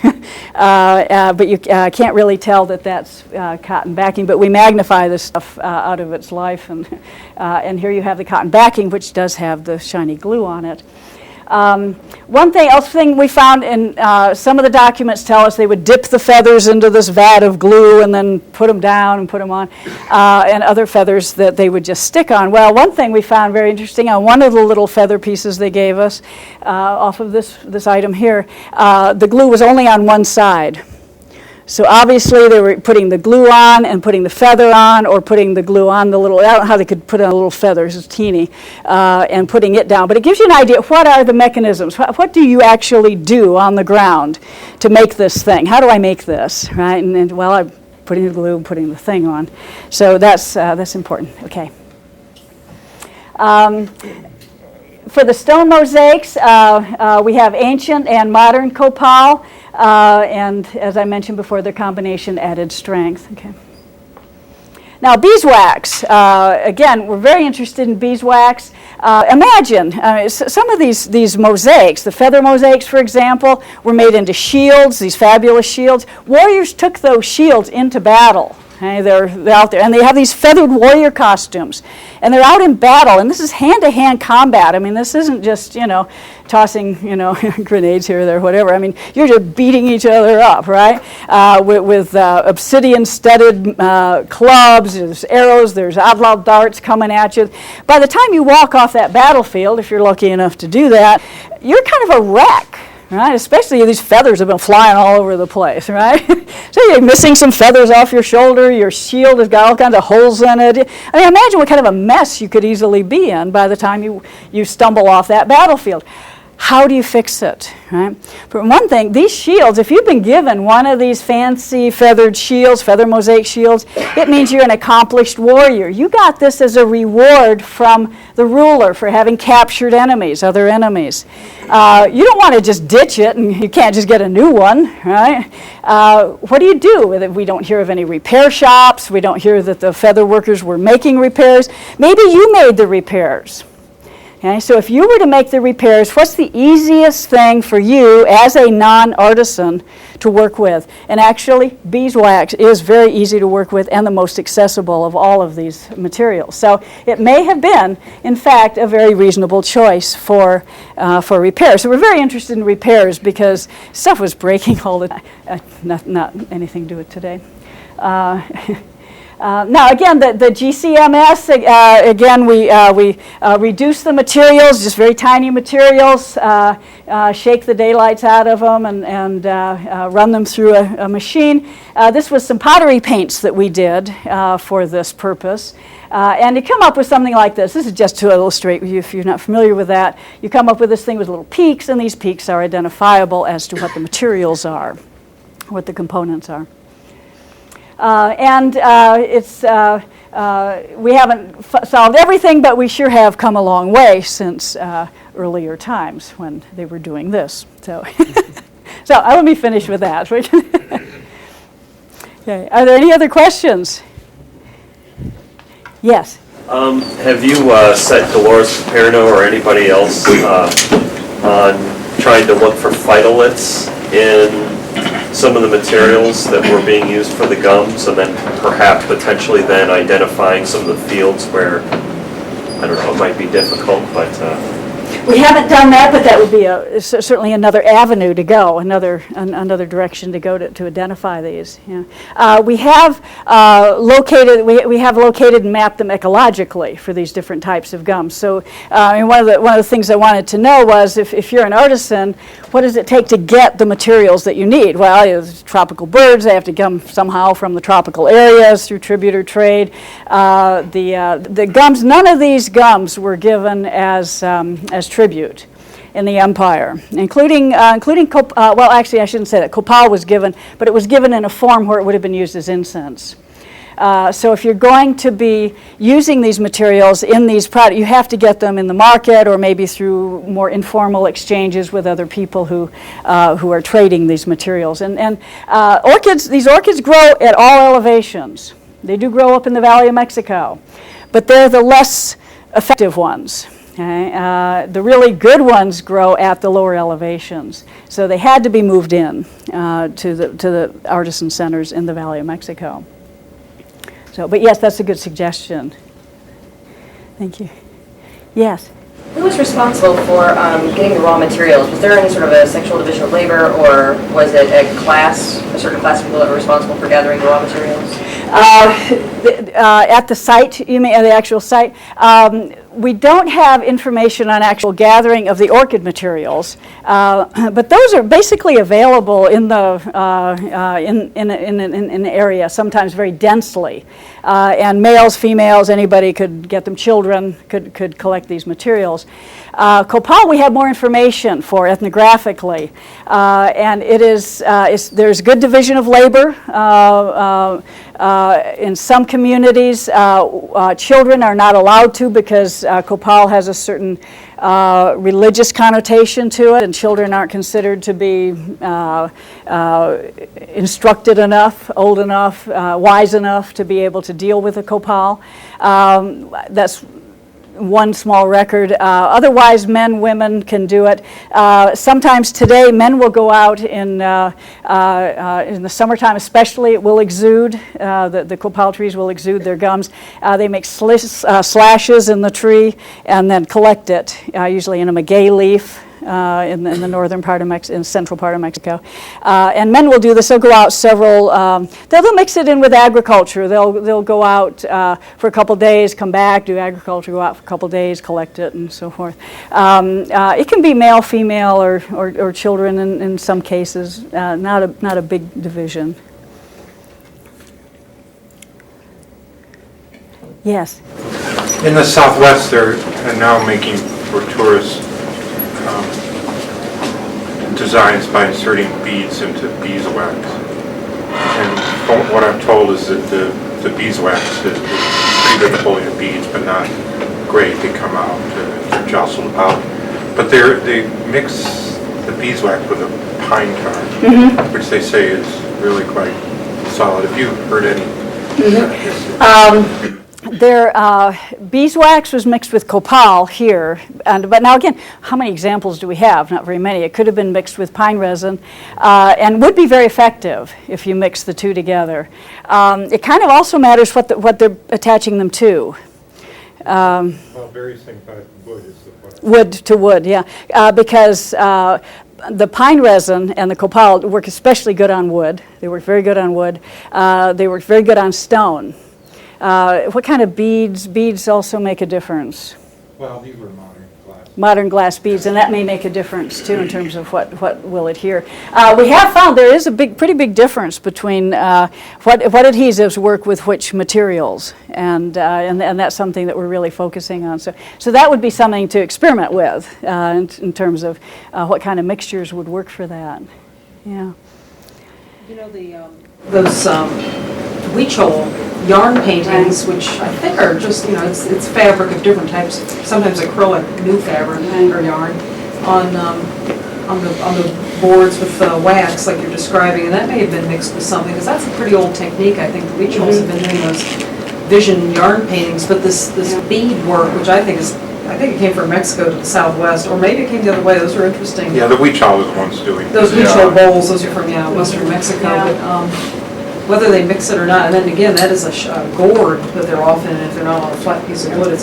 But you can't really tell that that's cotton backing, but we magnify this stuff out of its life, and here you have the cotton backing, which does have the shiny glue on it. One thing we found in some of the documents tell us they would dip the feathers into this vat of glue and then put them down and put them on, and other feathers that they would just stick on. Well, one thing we found very interesting on one of the little feather pieces they gave us off of this item here, the glue was only on one side. So obviously they were putting the glue on and putting the feather on, or putting the glue on the little, I don't know how they could put on a little feather, it's teeny, and putting it down. But it gives you an idea, what are the mechanisms? What do you actually do on the ground to make this thing? How do I make this, right? And then, well, I'm putting the glue, putting the thing on. So that's important, okay. For the stone mosaics, we have ancient and modern copal, and as I mentioned before, their combination added strength. Okay. Now, beeswax. Again, we're very interested in beeswax. Imagine some of these mosaics, the feather mosaics, for example, were made into shields, these fabulous shields. Warriors took those shields into battle. Okay, they're out there, and they have these feathered warrior costumes, and they're out in battle, and this is hand-to-hand combat. I mean, this isn't just, tossing, grenades here or there, whatever. I mean, you're just beating each other up, right? With obsidian-studded clubs, there's arrows, there's outlaw darts coming at you. By the time you walk off that battlefield, if you're lucky enough to do that, you're kind of a wreck. Right, especially these feathers have been flying all over the place, right? So you're missing some feathers off your shoulder, your shield has got all kinds of holes in it. I mean, imagine what kind of a mess you could easily be in by the time you stumble off that battlefield. How do you fix it, right? For one thing, these shields, if you've been given one of these fancy feathered shields, feather mosaic shields, it means you're an accomplished warrior. You got this as a reward from the ruler for having captured enemies, other enemies. You don't want to just ditch it and you can't just get a new one, right? What do you do with it? We don't hear of any repair shops. We don't hear that the feather workers were making repairs. Maybe you made the repairs. Okay, so if you were to make the repairs, what's the easiest thing for you as a non-artisan to work with? And actually, beeswax is very easy to work with and the most accessible of all of these materials. So it may have been, in fact, a very reasonable choice for repair. So we're very interested in repairs because stuff was breaking all the time. Not anything to do with today. Now, again, the GCMS, again, we reduce the materials, just very tiny materials, shake the daylights out of them and run them through a machine. This was some pottery paints that we did for this purpose. And to come up with something like this is just to illustrate you, if you're not familiar with that, you come up with this thing with little peaks, and these peaks are identifiable as to what the materials are, what the components are. We haven't solved everything, but we sure have come a long way since earlier times when they were doing this. So, let me finish with that. Okay. Are there any other questions? Yes. Have you set Dolores Paperno or anybody else on trying to look for phytoliths in some of the materials that were being used for the gums, and then perhaps potentially then identifying some of the fields where, I don't know, it might be difficult, but We haven't done that, but that would be certainly another avenue to go, another direction to go to identify these. Yeah. We have located and mapped them ecologically for these different types of gums. So one of the things I wanted to know was if you're an artisan, what does it take to get the materials that you need? Well, there's tropical birds, they have to come somehow from the tropical areas through tribute or trade. The gums, none of these gums were given as tribute in the empire, including well, actually, I shouldn't say that. Copal was given, but it was given in a form where it would have been used as incense. So if you're going to be using these materials in these products, you have to get them in the market or maybe through more informal exchanges with other people who are trading these materials. And these orchids grow at all elevations. They do grow up in the Valley of Mexico, but they're the less effective ones. Okay? The really good ones grow at the lower elevations. So they had to be moved in to the artisan centers in the Valley of Mexico. So, but yes, that's a good suggestion. Thank you. Yes? Who was responsible for getting the raw materials? Was there any sort of a sexual division of labor, or was it a certain class of people that were responsible for gathering the raw materials? At the site, you mean at the actual site? We don't have information on actual gathering of the orchid materials, but those are basically available in the in an area, sometimes very densely, and males, females, anybody could get them. Children could collect these materials. Copal, we have more information for ethnographically, and it is there's good division of labor. In some communities, children are not allowed to because Copal has a certain religious connotation to it, and children aren't considered to be instructed enough, old enough, wise enough to be able to deal with a Copal. That's one small record. Otherwise, men, women can do it. Sometimes today, men will go out in the summertime especially, it will exude, the copal trees will exude their gums. They make slashes in the tree and then collect it, usually in a maguey leaf. In the northern part of Mexico, in the central part of Mexico. And men will do this. They'll go out several, they'll mix it in with agriculture. They'll go out for a couple days, come back, do agriculture, go out for a couple days, collect it, and so forth. It can be male, female, or children in some cases, not a big division. Yes? In the Southwest, they're now making for tourists designs by inserting beads into beeswax. And from what I'm told is that the beeswax is pretty good beads, but not great. They come out, they're jostled about. But they mix the beeswax with a pine tar, which they say is really quite solid. Have you heard any? Beeswax was mixed with copal here, but now again, how many examples do we have? Not very many. It could have been mixed with pine resin, and would be very effective if you mix the two together. It kind of also matters what they're attaching them to. Various things about wood is the point. Wood to wood, yeah, because the pine resin and the copal work especially good on wood. They work very good on wood. They work very good on stone. What kind of beads? Beads also make a difference. Well, these were modern glass. Modern glass beads, and that may make a difference too in terms of what will adhere. We have found there is a pretty big difference between what adhesives work with which materials, and that's something that we're really focusing on. So that would be something to experiment with in terms of what kind of mixtures would work for that. Yeah. You know, those Huichol yarn paintings, which I think are just, it's fabric of different types, sometimes acrylic, new fabric or yarn, on the boards with wax like you're describing, and that may have been mixed with something, because that's a pretty old technique. I think the Huichols have been doing those vision yarn paintings, but this bead work, which I think it came from Mexico to the Southwest, or maybe it came the other way. Those are interesting. Yeah, the Huichol was the ones doing those Huichol bowls. Those are from Western Mexico. Yeah. whether they mix it or not. And then again, that is a gourd that they're often, if they're not on a flat piece of wood,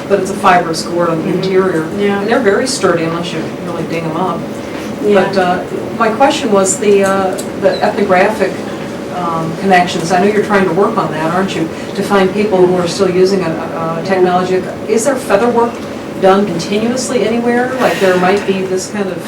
but it's a fibrous gourd on the interior. Yeah. And they're very sturdy unless you really ding them up. Yeah. But my question was the ethnographic connections. I know you're trying to work on that, aren't you? To find people who are still using a technology. Is there feather work done continuously anywhere? Like there might be this kind of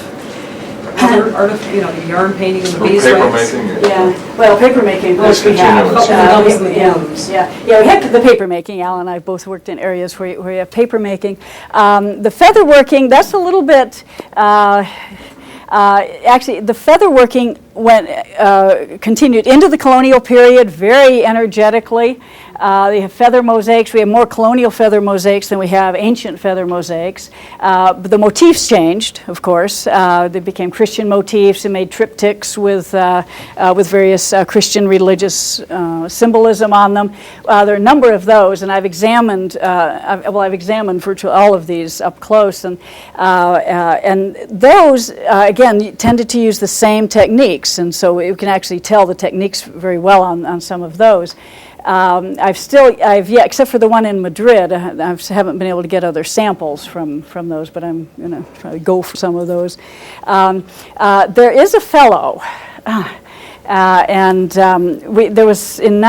other art of, yarn painting and the beeswax? Paper making. Yeah, well, paper making, of course we have. continuous. Yeah, we have the paper making. Al and I both worked in areas where you have paper making. The feather working, that's a little bit, actually, the feather working continued into the colonial period very energetically. They have feather mosaics. We have more colonial feather mosaics than we have ancient feather mosaics. But the motifs changed, of course. They became Christian motifs and made triptychs with various Christian religious symbolism on them. There are a number of those, and I've examined virtually all of these up close, and those again tended to use the same techniques, and so you can actually tell the techniques very well on some of those. I've yet, except for the one in Madrid, I haven't been able to get other samples from those, but I'm going to try to go for some of those. There is a fellow, there was in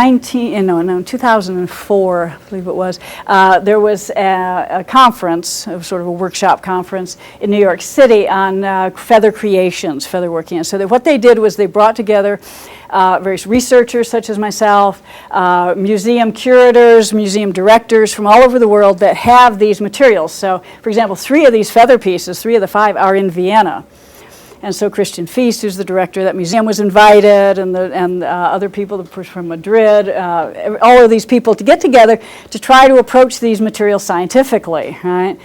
2004, I believe it was, there was a conference, sort of a workshop conference in New York City on feather creations, feather working. And so what they did was they brought together various researchers such as myself, museum curators, museum directors from all over the world that have these materials. So, for example, 3 of these feather pieces, 3 of the 5 are in Vienna. And so Christian Feast, who's the director of that museum, was invited, and other people from Madrid, all of these people to get together to try to approach these materials scientifically, right?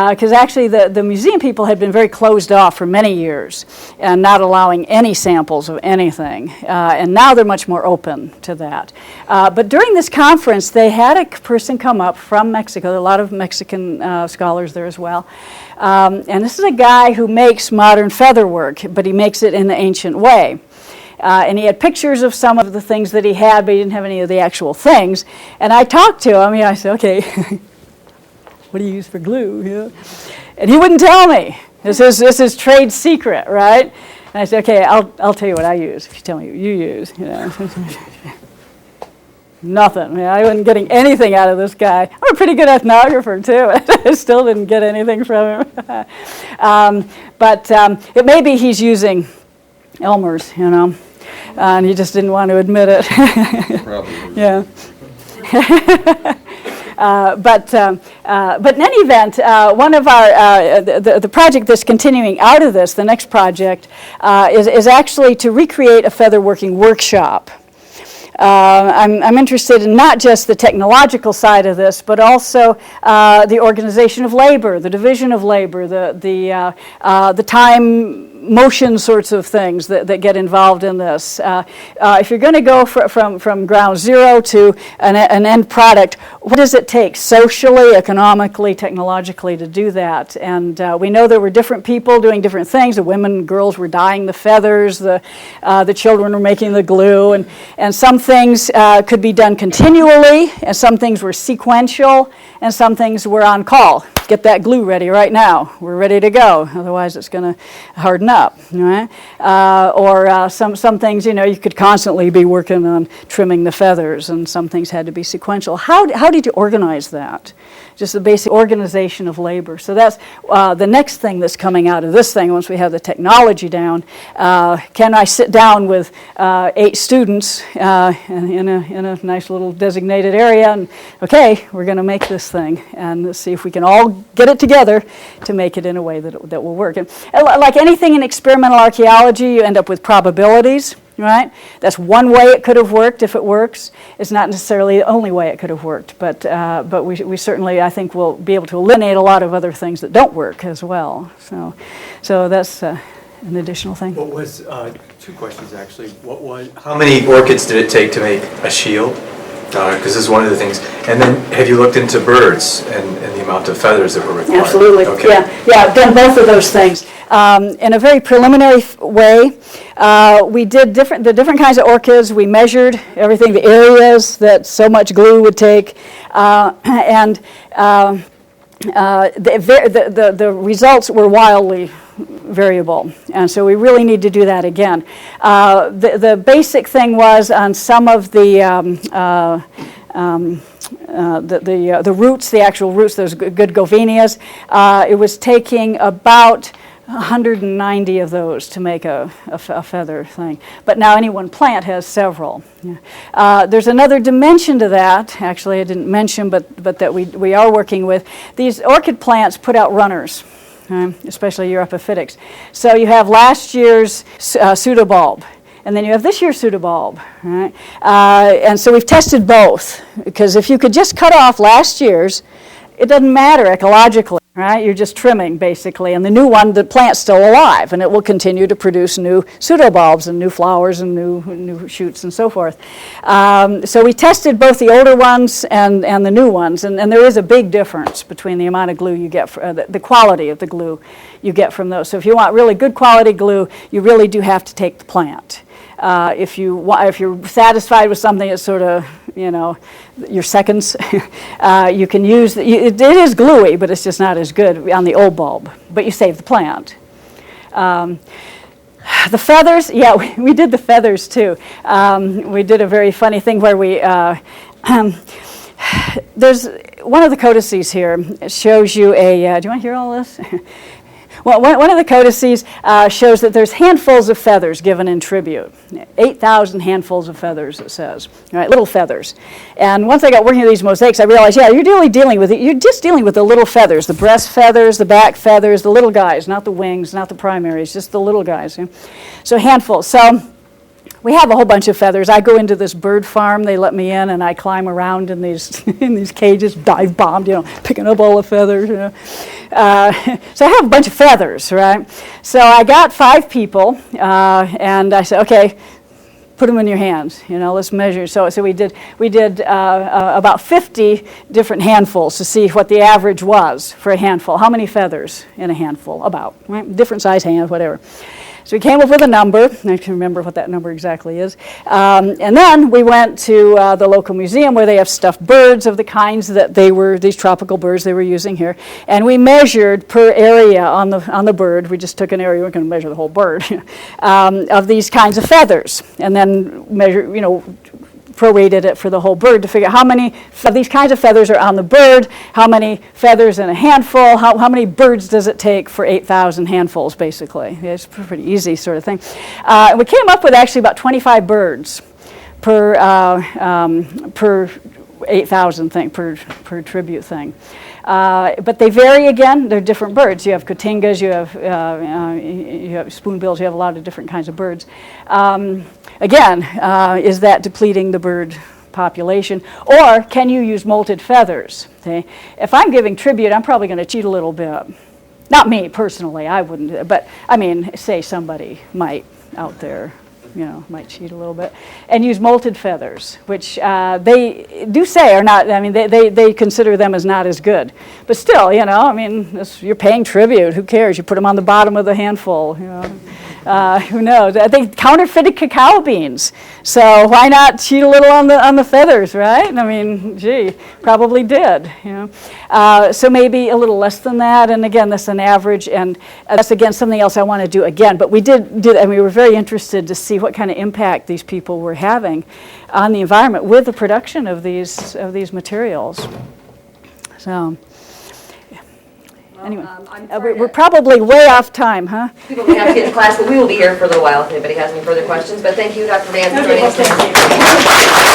Because actually the museum people had been very closed off for many years and not allowing any samples of anything. And now they're much more open to that. But during this conference, they had a person come up from Mexico. There are a lot of Mexican scholars there as well. And this is a guy who makes modern feather work, but he makes it in the ancient way. And he had pictures of some of the things that he had, but he didn't have any of the actual things. And I talked to him, I said, okay, what do you use for glue? Yeah. And he wouldn't tell me. This is trade secret, right? And I said, okay, I'll tell you what I use if you tell me what you use. Nothing. I wasn't getting anything out of this guy. I'm a pretty good ethnographer, too. I still didn't get anything from him. But it may be he's using Elmer's, and he just didn't want to admit it. Probably. Yeah. But in any event, one of our the project that's continuing out of this, the next project, is actually to recreate a feather working workshop. I'm interested in not just the technological side of this, but also the organization of labor, the division of labor, the time motion sorts of things that get involved in this. If you're going to go from ground zero to an end product, what does it take socially, economically, technologically to do that? And we know there were different people doing different things. The women and girls were dyeing the feathers, the children were making the glue, and some things could be done continually, and some things were sequential, and some things were on call. Get that glue ready right now. We're ready to go. Otherwise, it's going to harden up, right? Or some things, you could constantly be working on trimming the feathers, and some things had to be sequential. How did you organize that? Just the basic organization of labor. So that's the next thing that's coming out of this thing. Once we have the technology down, can I sit down with 8 students in a nice little designated area, and okay, we're going to make this thing, and let's see if we can all get it together to make it in a way that will work. And like anything in experimental archaeology, you end up with probabilities. Right? That's one way it could have worked if it works. It's not necessarily the only way it could have worked, but we certainly, I think, will be able to eliminate a lot of other things that don't work as well. So that's an additional thing. What was, 2 questions actually. How many orchids did it take to make a shield because this is one of the things. And then, have you looked into birds and the amount of feathers that were required? Absolutely. Okay. Yeah, I've done both of those things. In a very preliminary way, we did the different kinds of orchids. We measured everything, the areas that so much glue would take, and the results were wildly variable, and so we really need to do that again. The basic thing was on some of the roots, the actual roots, those good govenias, it was taking about 190 of those to make a feather thing. But now any one plant has several. Yeah. There's another dimension to that, actually I didn't mention, but that we are working with. These orchid plants put out runners, especially Europophytics. So you have last year's pseudobulb, and then you have this year's pseudobulb. Right? And so we've tested both, because if you could just cut off last year's, it doesn't matter ecologically, right? You're just trimming, basically. And the new one, the plant's still alive, and it will continue to produce new pseudobulbs and new flowers and new shoots and so forth. So we tested both the older ones and the new ones, and there is a big difference between the amount of glue you get, the quality of the glue you get from those. So if you want really good quality glue, you really do have to take the plant. If you're satisfied with something that's sort of, your seconds, you can use, it is gluey, but it's just not as good on the old bulb, but you save the plant. The feathers, yeah, we did the feathers too. We did a very funny thing where we, there's one of the codices here. It shows you a, do you want to hear all this? Well, one of the codices shows that there's handfuls of feathers given in tribute. 8,000 handfuls of feathers, it says. All right, little feathers. And once I got working with these mosaics, I realized, yeah, you're just dealing with the little feathers, the breast feathers, the back feathers, the little guys, not the wings, not the primaries, just the little guys. Yeah? So handfuls. So we have a whole bunch of feathers. I go into this bird farm. They let me in, and I climb around in these cages, dive bombed, picking up all the feathers. So I have a bunch of feathers, right? So I got 5 people, and I said, okay, put them in your hands. Let's measure. So we did about 50 different handfuls to see what the average was for a handful. How many feathers in a handful? About, right? Different size hand, whatever. So we came up with a number. I can remember what that number exactly is. And then we went to the local museum where they have stuffed birds of the kinds that these tropical birds they were using here. And we measured per area on the bird. We just took an area, we're going to measure the whole bird, of these kinds of feathers. And then measure, prorated it for the whole bird to figure out how many of these kinds of feathers are on the bird, how many feathers in a handful, how many birds does it take for 8,000 handfuls, basically. It's a pretty easy sort of thing. We came up with actually about 25 birds per 8,000 thing, per tribute thing. But they vary again. They're different birds. You have cotingas, you have spoonbills, you have a lot of different kinds of birds. Again, is that depleting the bird population? Or can you use molted feathers? Okay? If I'm giving tribute, I'm probably going to cheat a little bit. Not me personally, I wouldn't, but I mean, say somebody might out there. Might cheat a little bit, and use molted feathers, which they do say are not, they consider them as not as good. But still, you're paying tribute. Who cares? You put them on the bottom of the handful, who knows? They counterfeited cacao beans, so why not cheat a little on the feathers, right? Gee, probably did, So maybe a little less than that, and again, that's an average, and that's again something else I want to do again. But we did, and we were very interested to see what kind of impact these people were having on the environment with the production of these materials. So. Anyway, we're probably way off time, huh? People may have to get to class, but we will be here for a little while if anybody has any further questions. But thank you, Dr. Van, for joining us today.